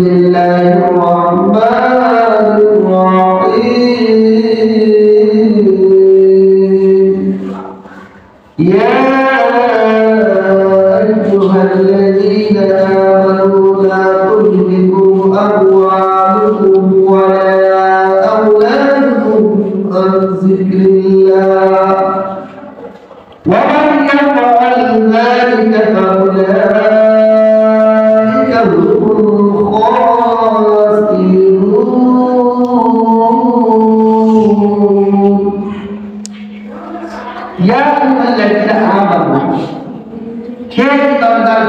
Bismillahirrahmanirrahim. Ya ayyuhalladzina amanu la tulhikum amwalukum wa la auladukum an dzikrillah. Wa man yaf'al dzalika fa ulaika humul khasirun. Ya ayyuhalladzina amanu, হে ইমানদার,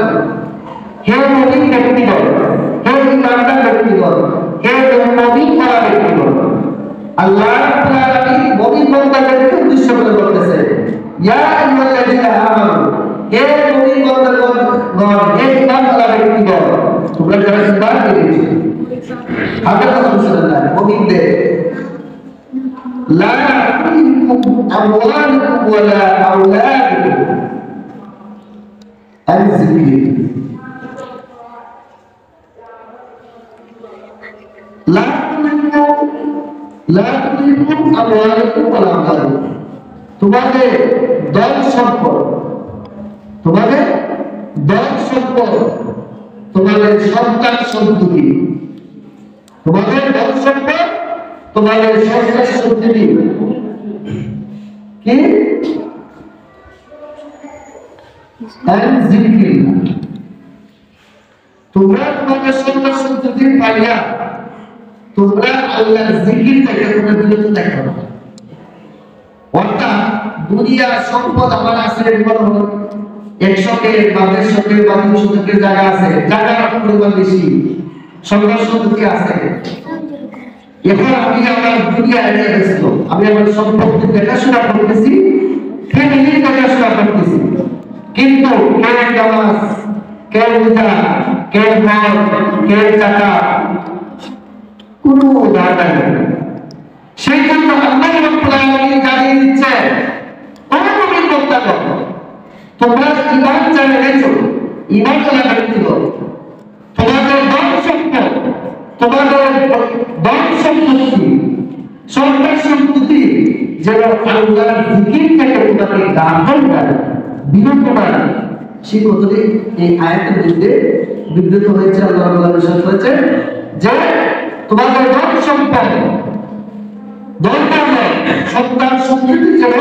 হে মুমিন ব্যক্তিগণ, হে ইমানদার ব্যক্তিগণ, হে মুমিন করা ব্যক্তিগণ, আল্লাহ রাব্বুল আলামিন মুমিন বান্দাদেরকে উদ্দেশ্য করে বলতেছে, ইয়া আইয়ুহাল্লাযীনা আমানু, হে মুমিন বান্দাগণ, হে ইমানদার ব্যক্তিগণ, তোমরা যারা ঈমান এনেছো, হাজার কথা শুনুন না, মুমিনদের লা তুলহিকুম আমওয়ালুকুম ওয়া লা আওলাদুকুম আন যিকরিল্লাহ। লা তুলহিকুম আমওয়ালুকুম ওয়া লা আওলাদুকুম, তোমাদের ধন সম্পদ, তোমাদের ধন সম্পদ, তোমাদের সন্তান সন্ততি, তোমাদের ধন সম্পদ, তোমাদের সন্তান সন্ততি কি আন যিকরিল্লাহ, তোমরা তোমাদের সন্তান সন্ততি পাইয়া তোমরা আল্লাহর জিকির থেকে তোমরা বিরত থাকো না। অর্থাৎ দুনিয়া সম্পদ আমার আছে, 100 বা 150 বা 200 জায়গা আছে, জায়গার পরিমাণ বেশি, সন্তান সন্ততি আছে। এখন আমি আমার দুনিয়া এড়িয়ে ব্যস্ত, আমি আমার সম্পত্তি দেখাশোনা করতেছি, ফ্যামিলির দেখাশোনা করতেছি, কিন্তু কে নামাজ, কে রোজা, কে হজ, কে যাকাত কোনো দরকার নেই। সেই জন্য আল্লাহ রাব্বুল আলামিন জানিয়ে দিচ্ছে, ও মুমিন বান্দাগণ, তোমরা ঈমান যারা এনেছো, ঈমান যারা ব্যক্তিগণ, তোমাদের ধন সম্পদ, তোমাদের ধন সম্পত্তি, সন্তান সন্ততি যেন আল্লাহর জিকির থেকে তোমাকে গাফল করে, বিরত করে। সেই কথাটি এই আয়াতের মধ্যে বিবৃত হয়েছে। আল্লাহ রাব্বুল আলামিন ইরশাদ করেছেন যে তোমাদের ধন সম্পদ, সন্তান সন্ততি যেন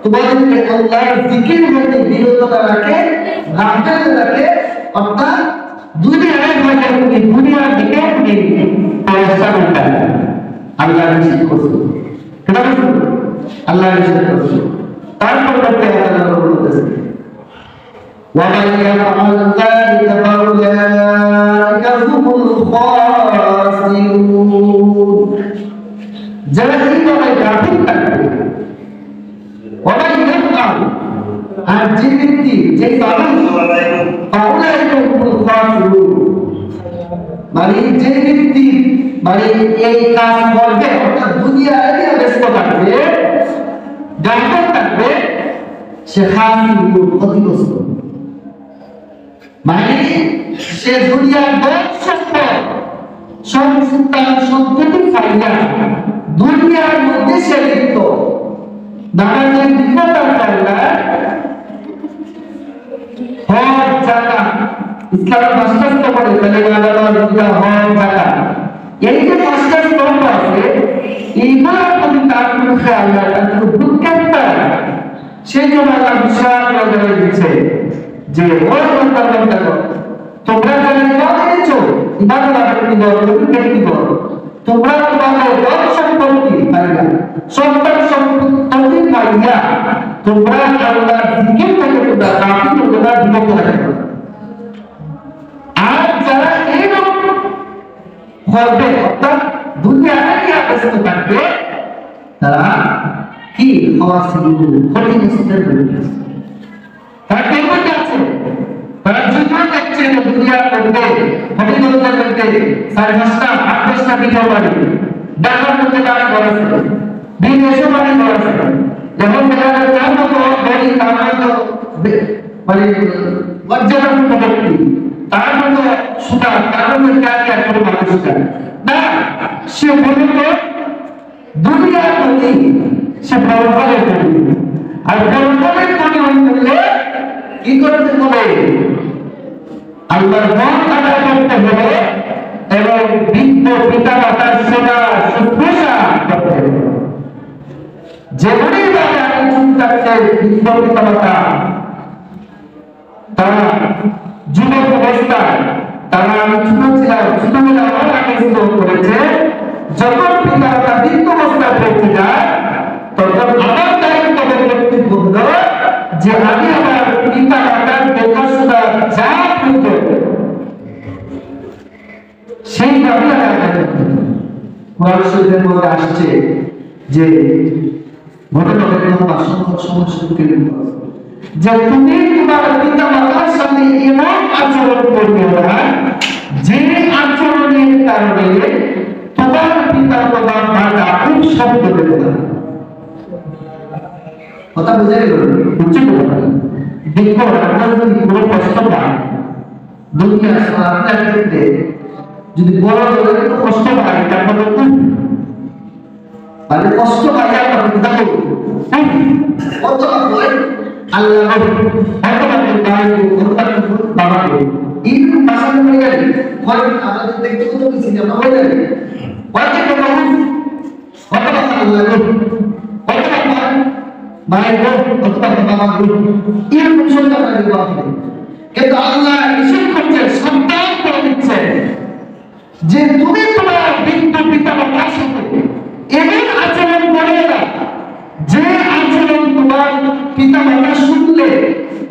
তোমাদেরকে আল্লাহর জিকির হতে বিরত না রাখে, গাফেল রাখে, অর্থাৎ দুনিয়ার দিকে পয়সা উঠায় আল্লাহ নিষেধ করছে। কেন করছে? আল্লাহ নিষেধ করছে। তারপর আল্লাহ বলতেছে, وَمَنْ يَفْعَلْ ذَلِكَ فَأُولَٰئِكَ هُمُ الْخَاسِرُونَ। যারা এইভাবে গাফিল থাকবে, وَمَنْ يَفْعَلْ, আর যে ব্যক্তি, যে মানুষ, فَأُولَٰئِكَ هُمُ الْخَاسِرُونَ, মানে যে ব্যক্তি মানে এই কাজ করবে, অর্থাৎ দুনিয়ায় ব্যস্ত থাকবে, গাফিল থাকবে, সে খাসিরুন, ক্ষতিগ্রস্ত। মানে সে দুনিয়ার ধন সম্পদ, সন্তান সন্ততি পাইয়া দুনিয়ার মধ্যে সে লিপ্ত, নানান বিপদের কারণে হজ যাকাত, ইসলামের পাঁচটা স্তর করে কালেমা, নামাজ, রোজা, হজ, যাকাত, এই যে পাঁচটা স্তর আছে, এইগুলোর প্রতি তার কোনো খেয়াল নাই, তার কোনো ভ্রুক্ষেপ নাই। সেই জন্য আল্লাহ বিশাল নজরে দিচ্ছে যে ওই বান্দাগণ, তোমরা যারা ঈমান এনেছো, ঈমানওয়ালা ব্যক্তিগণ, তোমরা তোমাদের ধন সম্পত্তি পাইয়া, সন্তান সন্ততি পাইয়া তোমরা আল্লাহর জিকির থেকে তোমরা গাফিল হতে না, বিরত থাকবে। আর যারা এইরকম করবে, অর্থাৎ দুনিয়াকে ব্যস্ত থাকবে, তারা কি খাসিরুন, ক্ষতিগ্রস্তের মধ্যে আছে। তারা কেমন আছে? তারা যুদ্ধ দেখছে দুনিয়ার মধ্যে, ক্ষতিগ্রস্তের মধ্যে 4-5টা 8-10টা বিঘা বাড়ি, ঢাকার মধ্যে বাড়ি করেছে, বিদেশে বাড়ি করেছে, যখন দেখা যায় তার মতো বাড়ি, তার মতো মানে মর্যাদাপূর্ণ ব্যক্তি, তার মতো সুতা, তার মতো কাজ করে মানুষটা না, সে মূলত দুনিয়ার প্রতি সে বড়ভাবের প্রতি, আর বড়ভাবের প্রতি হইলে কি করতে হবে? আল্লাহর হক আদায় করতে হবে এবং বৃদ্ধ পিতা মাতার সেবা শুশ্রূষা করতে হবে। যেমনই ভাবে আমি চিন্তা করি বৃদ্ধ পিতা মাতা তারা যুবক অবস্থায়, তারা আমি ছোট ছিলাম, ছোটবেলা আমার আগে করেছে, যখন পিতা মাতা বৃদ্ধ অবস্থায় পৌঁছে যায় তখন আমার দায়িত্ব কর্তব্য হলো যে আমি আমার পিতা মাতার দেখাশোনা যা করতে সেইভাবে কোরআন শরীফের মধ্যে আসছে যে ঘটনা সমস্যা যে তুমি তোমার পিতা মাতার সাথে এমন আচরণ করবে না যে আচরণের কারণে তোমার পিতা মাতা খুব শব্দ দেবে না। কথা বুঝে গেল? বুঝতে পারবেন? দেখো আমরা যদি কোনো কষ্ট পাই দুনিয়ার আপনার ক্ষেত্রে যদি বড় ধরনের কষ্ট পাই তারপরে মানে কষ্ট পাই আপনার দেখো কত হয় আল্লাহ বাবাকে এই ভাষা হয়ে গেলে আমাদের দেখতে কত কিছু আমরা হয়ে যাবে হয়তো কোনো আল্লাহ মায়ের অথবা বাবার এরকম সন্তান কিন্তু আল্লাহ নিষেধ করছেন, সন্তান করে দিচ্ছেন যে তুমি তোমার বৃদ্ধ পিতা মাতার সাথে এমন আচরণ করে না যে আচরণ তোমার পিতা মাতা শুনলে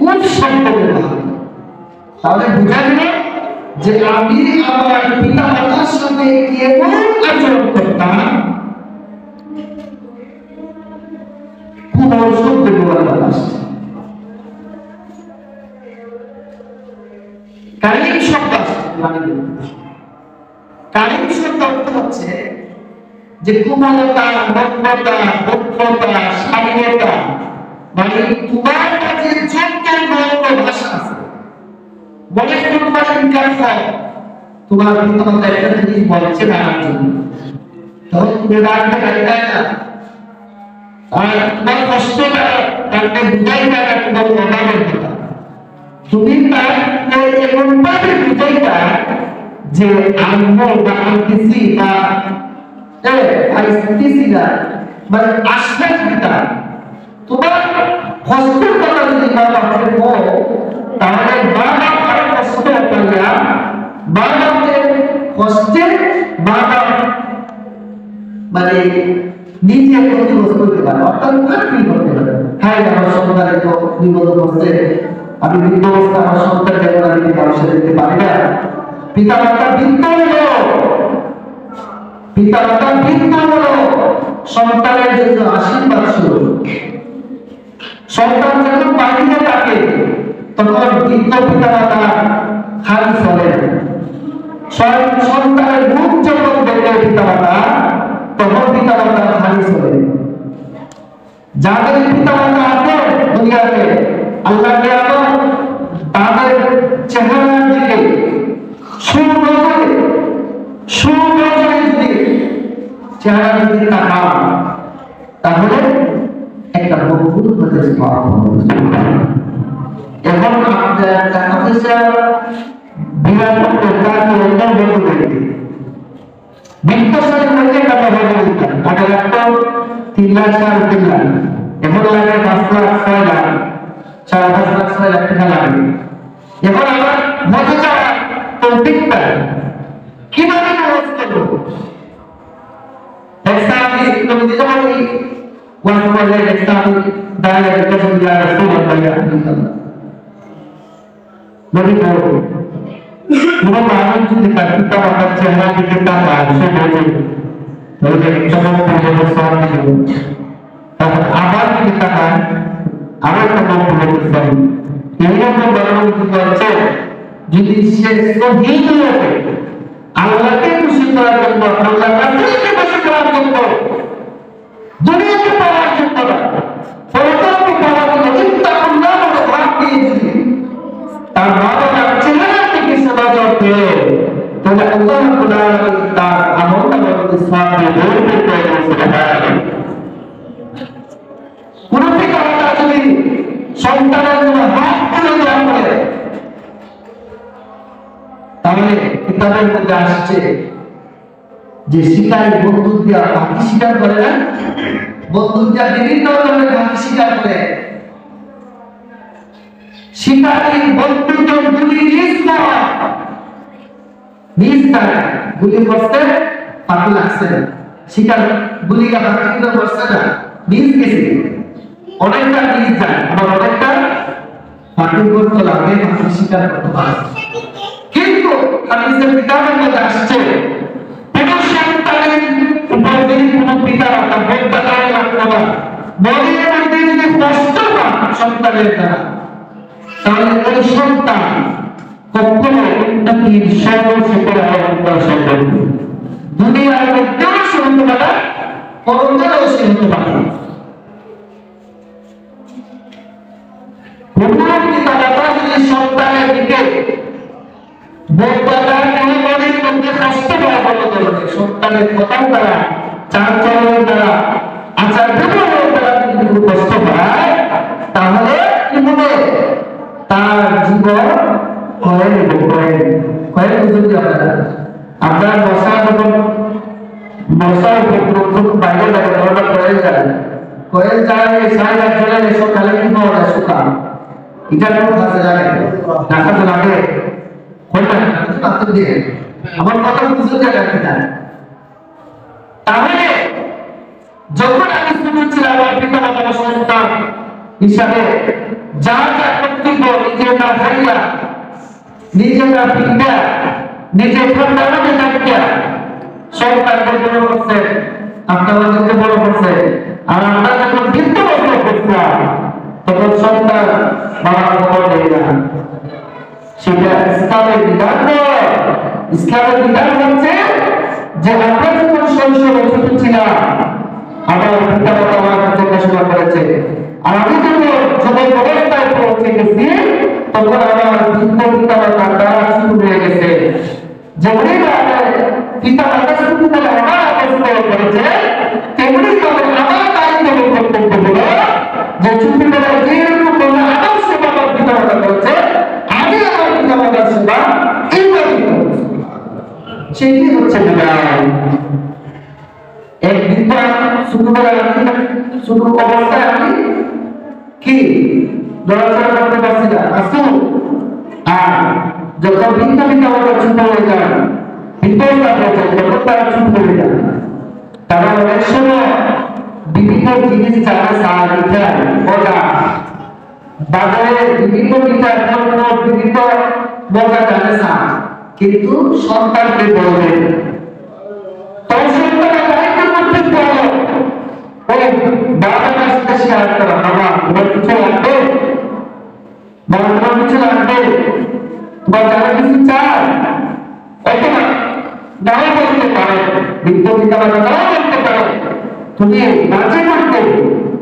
কোন শব্দ ব্যবহার। তাহলে বোঝা গেল যে আমি আমার পিতা মাতার সাথে এমন আচরণ করতাম কোন শব্দ ব্যবহার আসছে। কারিম শব্দ কারিম শব্দ অর্থ হচ্ছে যে কোমলতা, নম্রতা, ভদ্রতা, শালীনতা, মানে তোমার কাছে যত নম্র ভাষা আছে মনে করো তোমার ইনকাম হয় তোমার পিতামাতা একটা জিনিস বলছে না তখন তুমি রাখতে পারতাই না, আর তোমার কষ্টটা তাকে বুঝাই না তোমার অভাবের কথা, তুমি তাকে এমন ভাবে বুঝাইতা যে আম্মু বা আনতেছি বা আইসতেছি না, মানে আশ্বাস দিতা। তোমার কষ্টের কথা যদি মা বাপকে বল তাহলে মা বাবার কষ্ট পাইয়া মা বাপের কষ্টে মা বাপ মানে নিজে ক্ষতিগ্রস্ত হতে পারে, অর্থাৎ ফিল করতে পারে হ্যাঁ আমার সন্তান তো বিপদ করছে, আমি বৃদ্ধ অবস্থা আমার সন্তান যেমন আমি মানুষের দিতে পারি না। পিতা মাতা বৃদ্ধ হলো, পিতা মাতা বৃদ্ধ হলো সন্তানের জন্য আশীর্বাদ স্বরূপ। সন্তান যখন বাড়িতে থাকে তখন বৃদ্ধ পিতা মাতা হাত চলে, সন্তানের মুখ যখন দেখে পিতা মাতা তখন পিতা মাতা হানি চলে। যাদের পিতা মাতা আছে দুনিয়াতে আল্লাহকে আবার তাদের চেহারার দিকে সুনজরে যদি চেহারার দিকে তাকান তাহলে একটা মকবুল হতে এখন আপনার টাকা পয়সা বিরাট টাকা একদম বন্ধ করে দিন বিত্তশালী মধ্যে টাকা বন্ধ দিতাম আগে লাগতো 3 লাখ 3.5 লাখ, এখন লাগে 5 লাখ 6 লাখ 4-5 লাখ 6 লাখ টাকা লাগে। এখন আমার মধ্যে যাওয়া তৌফিকটা কিভাবে খরচ করবো? আমি তুমি দিতে পারি ওয়ান করলে আমি দাঁড়িয়ে কসম দিয়া রাসূলুল্লাহ নবী বলবো কোনো মানুষ যদি তার পিতা মাতার চেহারা দিকে তাকায় সে বোঝে তাহলে কেমন পর্যন্ত সব দিল, তখন আবার দিকে তাকায় আবার কেমন পর্যন্ত এইরকম বর্ণনা করছে যদি সে সহিহ হবে আল্লাহকে খুশি করার জন্য, আল্লাহ রাসূলকে খুশি করার জন্য, দুনিয়াকে পাওয়ার জন্য না, পরকালকে পাওয়ার জন্য ইত্তাকুল্লাহ বলে ভাব দিয়ে যদি তার মা বাবার চেহারা থেকে রব্বুল আলামিন তার আমলনামার মধ্যে সওয়াব বর্ণনা করেন সুবহানাল্লাহ। কোন পিতা-মাতা যদি সন্তানের জন্য হাত তুলে দোয়া করে, তাহলে কিতাবের মধ্যে আসছে যে শিকারী বন্দুক দিয়া পাখি শিকার করে না, বন্দুক দিয়া বিভিন্ন ধরনের পাখি শিকার করে, শিকারী বন্দুকের গুলি নিজ তারা গুলি করছে, পাখি লাগছে না, শিকার গুলিটা পাখি করছে না, নিজ গেছে, অনেকটা নিজ যায়, আবার অনেকটা পাখি করতে লাগে, পাখি শিকার করতে পারে। কিন্তু হাদিসের কিতাবের মধ্যে আসছে কোন সন্তানের উপর যদি কোন পিতা-মাতা বন্দায় লাগতো না, মনের মধ্যে যদি কষ্ট পান সন্তানের দ্বারা, তাহলে ওই সন্তান কখনো উন্নতির সর্বশেখরে অবদান সম্ভব নয়। দুনিয়ার মধ্যেও সে হতে পারে, পরকালেও সে হতে পারে। কোন পিতা-মাতা যদি সন্তানের দিকে সন্তানের কথার দ্বারা, চার চরণের দ্বারা, আচার ব্যবহারের দ্বারা যদি কষ্ট পায়, তাহলে কি হবে? তার জীবন আপনার মশা যখন বাইরে যাবে তখন কয়েল যায় সাইড চলে এসব তাহলে কি পাওয়া যায়? সুতা। এটা কোন কাছে যায় ঢাকা তো লাগে আমার কথা বুঝতে রাখি না। তাহলে যখন আমি শুনেছিলাম আমার পিতা-মাতার সন্তান হিসাবে যা যা কর্তব্য নিজেটা ভাইয়া, নিজেটা পিতা, নিজে ঠান্ডাকে থাকিয়া সন্তানকে বড় করছে, আপনাদেরকে বড় করছে। আর আমরা যখন বৃদ্ধ বছর করছিলাম তখন সন্তান বাবার খবর দেয় না। সেটা ইসলামের বিধান নয়। ইসলামের বিধান হচ্ছে যে আমরা যখন শৈশবে ছোট ছিলাম, আমার পিতা-মাতা আমার কাছে দেখাশোনা করেছে, আর আমি যখন অবস্থায় পৌঁছে গেছি তখন আমার বৃদ্ধ পিতা-মাতা তারা শুরু হয়ে গেছে। যেমনি পিতা-মাতা শুরু করে আমার অবস্থায় করেছে, তেমনি তবে আমার দায়িত্ব কর্তব্য হলো যে ছোটবেলায় যেরকম বলে আদর্শ আমার পিতা-মাতা করেছে, আমি আমার পিতা-মাতার সেবা এইভাবে সেটি হচ্ছে বিধান। এক বিদ্যা ছোটবেলায় শুধু অবস্থায় আমি কি নড়াচড়া করতে পারছি না, আসুন। আর যখন ভিন্ন ভিন্ন আমাদের ছোট হয়ে যায়, বিদ্যা হয়ে যায়, তখন তারা ছোট হয়ে যায়। তারা অনেক সময় বিভিন্ন জিনিস যারা সাহায্য মজা বাজারে বিভিন্ন পিঠা বিভিন্ন মজা জানে না, কিন্তু সন্তানকে বলবে তোর সন্তানের দায়িত্ব করতে পারো ওই বাবার কাছে শেয়ার করা, বাবা তোমার কিছু লাগবে, বাবা তোমার কিছু লাগবে, তোমার যারা কিছু চায় অথবা নাও বলতে পারো, বৃদ্ধ পিতা-মাতা নাও বলতে পারো, তুমি রাজি করতে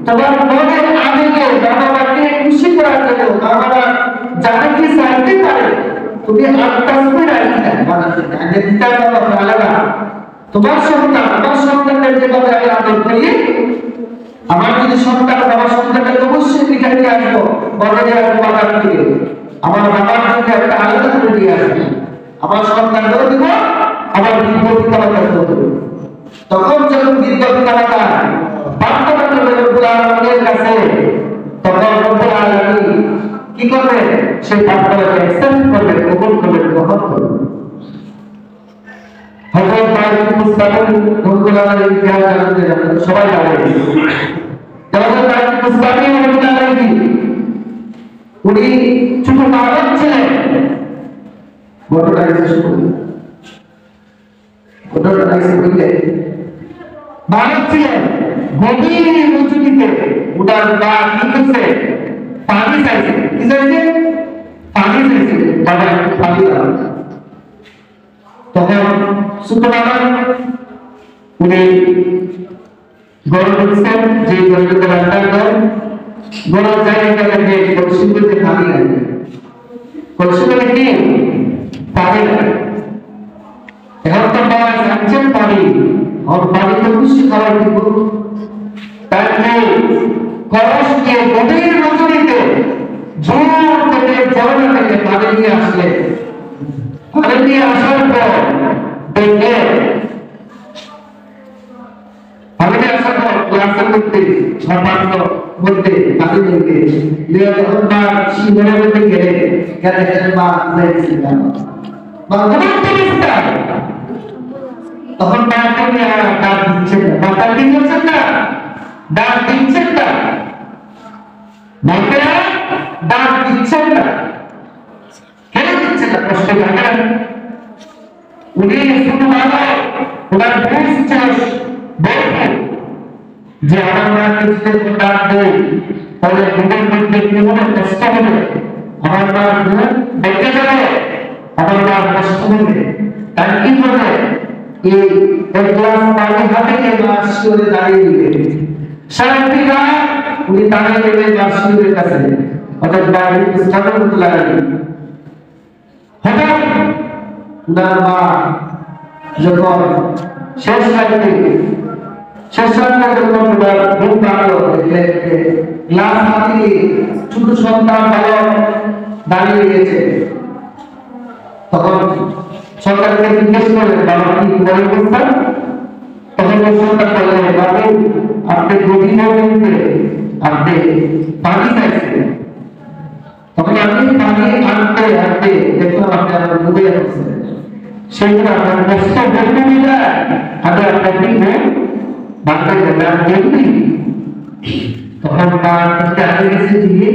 তোমার মনের আবেগে বাবা-মাকে খুশি করার জন্য বাবা যারা কি চাইতে পারে তুমি আত্মাস্তে রাখি না, আগে দিতে বাবা আলাদা তোমার সন্তান আমার সন্তানের যেভাবে আমি আদর করি, আমার যদি সন্তান আমার সন্তানকে অবশ্যই পিঠা নিয়ে আসবো, বদলে আসবো বাবার থেকে, আমার বাবার জন্য একটা আলাদা করে দিয়ে আসবো, আমার সন্তানকেও দিব, আমার বৃদ্ধ পিতা-মাতাকেও দেব। তখন যখন বৃদ্ধ পিতা-মাতা রব্বুল কাছে, তখন রব্বুল আলামিন কি করবে? সেই প্রার্থনাকে অ্যাকসেপ্ট করবে, কবুল করবে, গ্রহণ করবে। হযরত মালিক মুস্তাকিম রব্বুল আলামিন ইতিহাস জানতে সবাই জানে। হযরত মালিক মুস্তাকিম রব্বুল আলামিন উনি ছোট বালক ছিলেন। ঘটনা বালক ছিলেন, গভীর মজুরিতে উনার মা কি করছে? পানি চাইছে। কি চাইছে? পানি চাইছে। বাবা একটু পানি দাও। তখন ছোট বালক উনি গরম করছেন, যে গরমকে রান্না করেন, গরম জায়গা থেকে কলসি করতে পানি লাগে, কলসি করে কি পানি লাগে। এখন তো বাবা যাচ্ছেন বাড়ি, আর বাড়িতে খুশি খাবার দিব, তাকে কলসকে গভীর রজনীতে জোর থেকে ঝর্ণা থেকে পানি নিয়ে আসলে, পানি নিয়ে আসার পর দেখে পানি নিয়ে আসার পর ক্লাসের মধ্যে সর্বাত্ম মধ্যে পানি নিয়ে যখন মা শিবনের মধ্যে গেলে গেলে মা দেখছিলাম তখন মাকে নিয়ে ডাক দিচ্ছেন না, মাতা দিচ্ছেন না, ডাক দিচ্ছেন না, মাকে ডাক দিচ্ছেন না, কেন দিচ্ছেন না? প্রশ্ন জানেন উনি শুধু মানো ওনার বুঝছে বলবেন যে আমার মা কিছুতে ডাক দেয় তাহলে দুধের মধ্যে কেমন কষ্ট হবে, আমার মা দুধ বেঁকে যাবে, আমার মা কষ্ট হবে, তাই কি করবে? এই এক গ্লাস পানি হাতে নিয়ে মা শিওরে দাঁড়িয়ে দিবে, সারাটি রাত উনি দাঁড়িয়ে দেবে মা শিওরের কাছে, অর্থাৎ বাড়ির স্থানের মতো লাগাবে। হঠাৎ উনার মা যখন শেষ রাতে যখন ওনার ঘুম ভাঙলো, গ্লাস হাতে নিয়ে ছোট সন্তান বালক দাঁড়িয়ে গেছে, তখন সরকারকে জিজ্ঞেস করলেন বাবা কি বলে বুঝতেন? তখন সরকার বললেন বাবু আপনি গভীর নদীতে আপনি পানি চাইছেন, তখন আপনি পানি আনতে আনতে দেখলাম আপনি আমার ডুবে যাচ্ছেন, সেগুলো আপনার কষ্ট বলতে দিলে আমি আপনাকে বাঁধতে গেলাম দেখবি। তখন তার কাছে আগে গেছে দিয়ে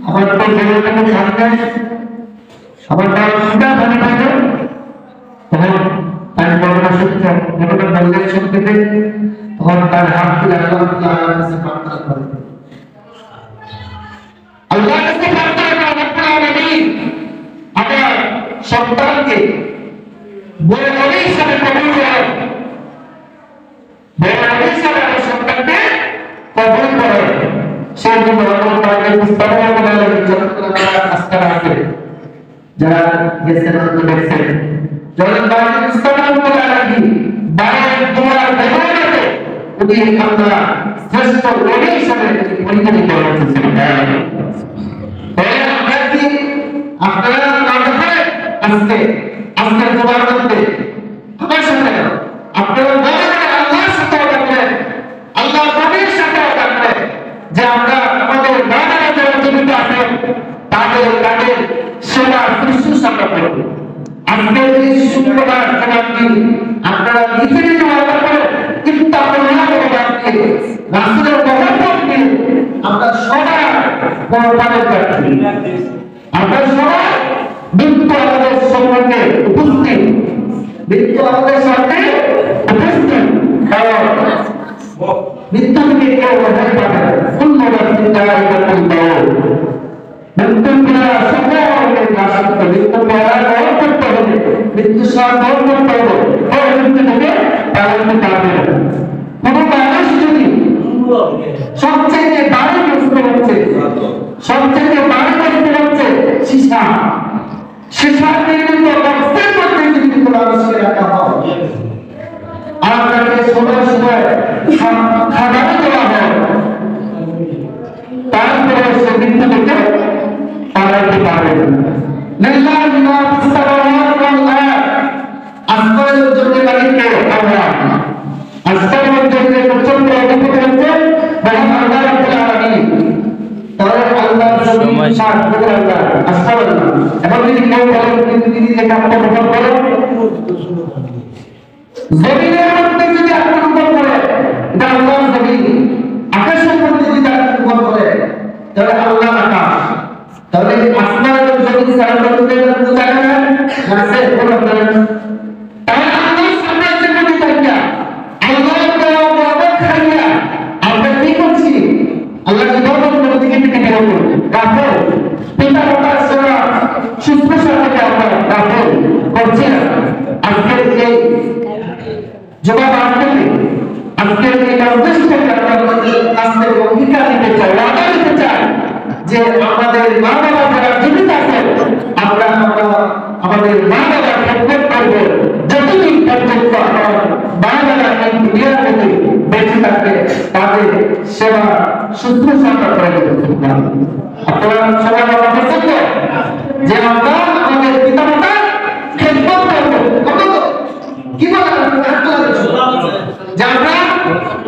আমার তো জেলে থেকে থাকবে, আমার তার সুদা ধরে থাকে, তখন তার ঘটনা সত্য ঘটনা বললেন শুনতে তখন তার হাত তুলে আল্লাহর কাছে প্রার্থনা করে, আল্লাহর কাছে প্রার্থনা করে রব্বুল আলামিন আমার সন্তানকে বড় নবী হিসেবে কবুল করেন, বড় নবী হিসেবে আমার সন্তানকে কবুল করেন। সেই জন্য আল্লাহ তাআলা মুস্তাফা বলেন যতগুলো আস্থা আছে যারা গেছেন দেখছেন যখন বাড়িতে মুস্তাফা বলেন বাইরের দুয়ার বেরোতে উনি আমরা শ্রেষ্ঠ নবী হিসেবে পরিগণিত করেছেন। আপনারা আজকে আজকের জবাব করতে আমার সাথে আপনারা বলেন আল্লাহর সাথে থাকবেন, আল্লাহ নবীর সাথে থাকবেন, যে আমরা আমাদের বাবারা যারা জীবিত আছেন তাদের সেবা শুশ্রূষা করব। আজকের এই শুক্রবার জবাবটি আপনারা লিখে নিতে পারবেন, কিন্তু আপনারা রাসূলের বরকত নিয়ে আমরা সবাই বরকতের প্রার্থী, আমরা সবাই মৃত্যু আমাদের সম্মুখে উপস্থিত, মৃত্যু আমাদের সামনে উপস্থিত, কারণ মৃত্যু থেকে কেউ রেহাই পাবে না। মৃত্যুর দ্বারা সকলের নাশিত, মৃত্যুর দ্বারা গ্রহণ করতে হবে, মৃত্যু সার গ্রহণ করতে হবে, মৃত্যু থেকে পালাতে পারবে না। কোন মানুষ যদি সবচেয়ে বাড়ি প্রশ্ন হচ্ছে, সবচেয়ে বাড়ি প্রশ্ন হচ্ছে সীসা, সীসার নির্মিত বক্সের মধ্যে যদি কোনো মানুষকে রাখা হয় আর তাকে সময় সময় খাবার দেওয়া হয়, তারপরে সে মৃত্যু থেকে পালাতে পারবে না। আসমানের জন্য মালিককে আল্লাহ, আসমানের জন্য প্রচন্ড অধিপতি হচ্ছে মহান আল্লাহ রাব্বুল আলামিন। তাহলে আল্লাহর জমিন সাত বলে আল্লাহ আসমান। এখন যদি কেউ বলেন কিন্তু তিনি যে আত্মপ্রকাশ করে জমিনের মধ্যে যদি আত্মপ্রকাশ করে এটা আল্লাহর জমিন, আকাশের মধ্যে যদি আত্মপ্রকাশ করে তাহলে আল্লাহ আকাশ, তাহলে আসমানের জমিন সারা করতে বোঝা যায় না আছে কোনো না। তাহলে আল্লাহর সাম্রাজ্যের মধ্যে থাকিয়া আল্লাহর বড় খাইয়া আমরা কি করছি? আল্লাহ ইবাদত করতে গিয়ে থেকে বের করব রাখো পিতা মাতার সেবা শুশ্রূষা থেকে আমরা রাখো করছি না। আজকের এই জবাব আসতে আজকের এই নির্দেশ থেকে আমরা আজকে অঙ্গীকার দিতে চাই, ওয়াদা দিতে চাই যে আমাদের মা বাবা যারা জীবিত আছেন আমরা আমাদের মা বাবার খেদমত করব। ইনশাআল্লাহ সুস্থ সরকার করে দেবেন। আপনারা সবাই বলা পছন্দ যে আমরা আমাদের পিতামাতা খেদমত করব। কত কি বলেন হাত তোলেন যে আমরা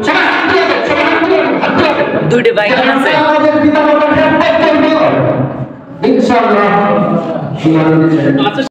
সবাই হাত তোলেন, সবাই হাত তোলেন, হাত তোলেন। দুইটা বাইক আছে আমাদের পিতামাতার খেদমত করব ইনশাআল্লাহ।